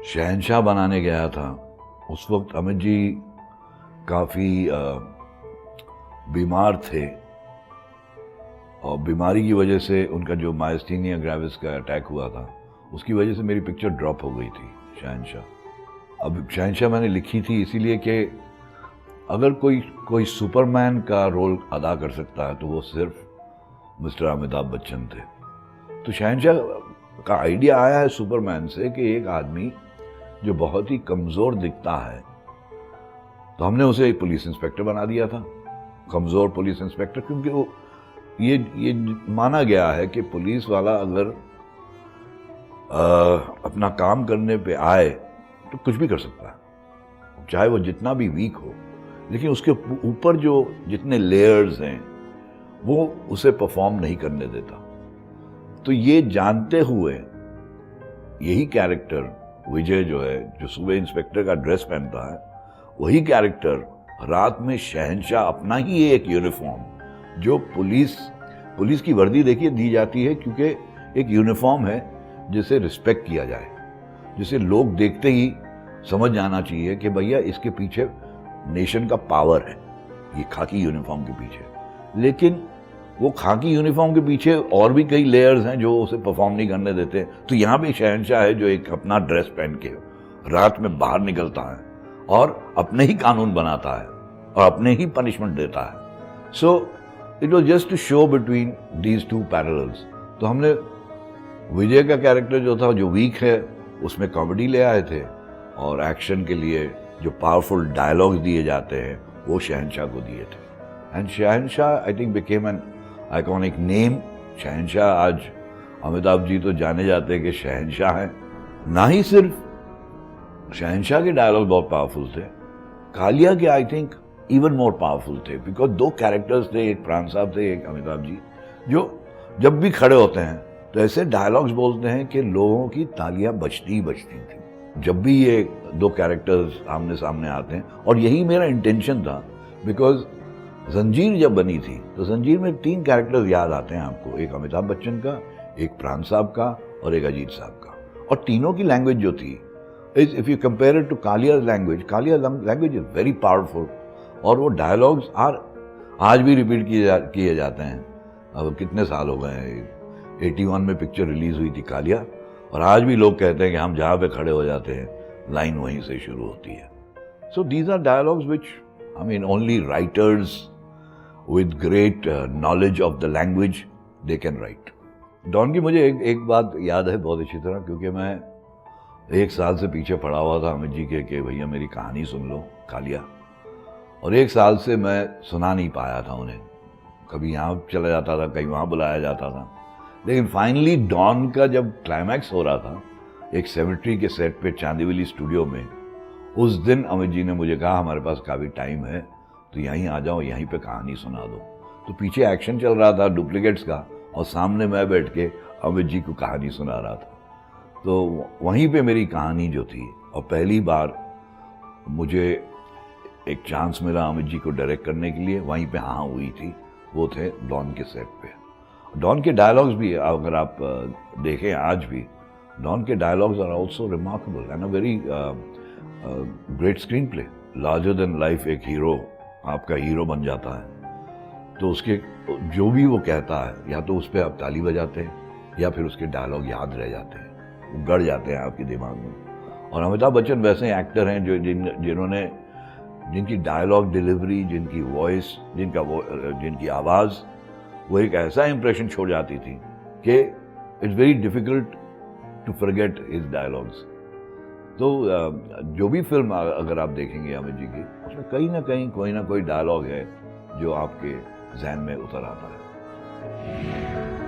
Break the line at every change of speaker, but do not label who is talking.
शहंशाह बनाने गया था। उस वक्त अमित जी काफ़ी बीमार थे और बीमारी की वजह से उनका जो मायस्थीनिया ग्रेविस का अटैक हुआ था उसकी वजह से मेरी पिक्चर ड्रॉप हो गई थी शहंशाह। अब शहंशाह मैंने लिखी थी इसीलिए कि अगर कोई सुपरमैन का रोल अदा कर सकता है तो वो सिर्फ मिस्टर अमिताभ बच्चन थे। तो शहंशाह का आइडिया आया है सुपरमैन से कि एक आदमी जो बहुत ही कमज़ोर दिखता है, तो हमने उसे एक पुलिस इंस्पेक्टर बना दिया था, कमज़ोर पुलिस इंस्पेक्टर, क्योंकि वो ये माना गया है कि पुलिस वाला अगर अपना काम करने पे आए तो कुछ भी कर सकता है, चाहे वो जितना भी वीक हो, लेकिन उसके ऊपर जो जितने लेयर्स हैं वो उसे परफॉर्म नहीं करने देता। तो ये जानते हुए यही कैरेक्टर विजय जो है, जो सुबह इंस्पेक्टर का ड्रेस पहनता है, वही कैरेक्टर रात में शहंशाह अपना ही एक यूनिफॉर्म, जो पुलिस की वर्दी देखिए दी जाती है क्योंकि एक यूनिफॉर्म है जिसे रिस्पेक्ट किया जाए, जिसे लोग देखते ही समझ जाना चाहिए कि भैया इसके पीछे नेशन का पावर है, ये खाकी यूनिफॉर्म के पीछे। लेकिन वो खाकी यूनिफॉर्म के पीछे और भी कई लेयर्स हैं जो उसे परफॉर्म नहीं करने देते। तो यहाँ भी शहंशाह है जो एक अपना ड्रेस पहन के रात में बाहर निकलता है और अपने ही कानून बनाता है और अपने ही पनिशमेंट देता है। So it was just to show between these two parallels. तो हमने विजय का कैरेक्टर जो था, जो वीक है, उसमें कॉमेडी ले आए थे और एक्शन के लिए जो पावरफुल डायलॉग्स दिए जाते हैं वो शहंशाह को दिए थे। And Shahenshah I think became an iconic name. शहंशाह आज अमिताभ जी तो जाने जाते हैं कि शहंशाह हैं। ना ही सिर्फ शहंशाह के डायलॉग बहुत पावरफुल थे, कालिया के I think even more powerful थे, बिकॉज दो कैरेक्टर्स थे, एक प्राण साहब थे, एक अमिताभ जी, जो जब भी खड़े होते हैं तो ऐसे डायलॉग्स बोलते हैं कि लोगों की तालियां बजती ही बजती थी जब भी ये दो कैरेक्टर्स आमने सामने आते हैं। और यही मेरा इंटेंशन था, बिकॉज जंजीर जब बनी थी तो जंजीर में 3 कैरेक्टर्स याद आते हैं आपको, एक अमिताभ बच्चन का, एक प्राण साहब का और एक अजीत साहब का। और तीनों की लैंग्वेज जो थी, if you compare it to Kaalia language is very powerful. और वो डायलॉग्स आज भी रिपीट किए जाते हैं। अब कितने साल हो गए हैं, 81 में पिक्चर रिलीज हुई थी कालिया, और आज भी लोग कहते हैं कि हम जहाँ पे खड़े हो जाते हैं लाइन वहीं से शुरू होती है। So these are dialogues which I mean only writers with great knowledge of the language they can write। Don की मुझे एक बात याद है बहुत अच्छी तरह, क्योंकि मैं 1 साल से पीछे पड़ा हुआ था अमित जी के भैया मेरी कहानी सुन लो कालिया, और 1 साल से मैं सुना नहीं पाया था उन्हें। कभी यहाँ चला जाता था, कहीं वहाँ बुलाया जाता था, लेकिन फाइनली डॉन का जब क्लाइमैक्स हो रहा था एक सेमेट्री के सेट पे चांदीवली स्टूडियो में, उस दिन अमित जी ने मुझे कहा हमारे पास काफ़ी टाइम है तो यहीं आ जाओ, यहीं पे कहानी सुना दो। तो पीछे एक्शन चल रहा था डुप्लीकेट्स का और सामने मैं बैठ के अमित जी को कहानी सुना रहा था। तो वहीं पे मेरी कहानी जो थी, और पहली बार मुझे एक चांस मिला अमित जी को डायरेक्ट करने के लिए, वहीं पे हाँ हुई थी, वो थे डॉन के सेट पे। डॉन के डायलॉग्स भी अगर आप देखें आज भी, डॉन के dialogues are also remarkable and a very great screenplay. Larger than life एक हीरो आपका हीरो बन जाता है तो उसके जो भी वो कहता है, या तो उस पर आप ताली बजाते हैं या फिर उसके डायलॉग याद रह जाते हैं, वो गड़ जाते हैं आपके दिमाग में। और अमिताभ बच्चन वैसे एक्टर हैं जो जिनकी डायलॉग डिलीवरी, जिनकी वॉइस, जिनकी आवाज़, वो एक ऐसा इंप्रेशन छोड़ जाती थी कि it's very difficult to forget his dialogues. तो जो भी फिल्म अगर आप देखेंगे अमित जी की, उसमें कहीं ना कहीं कोई ना कोई डायलॉग है जो आपके जहन में उतर आता है।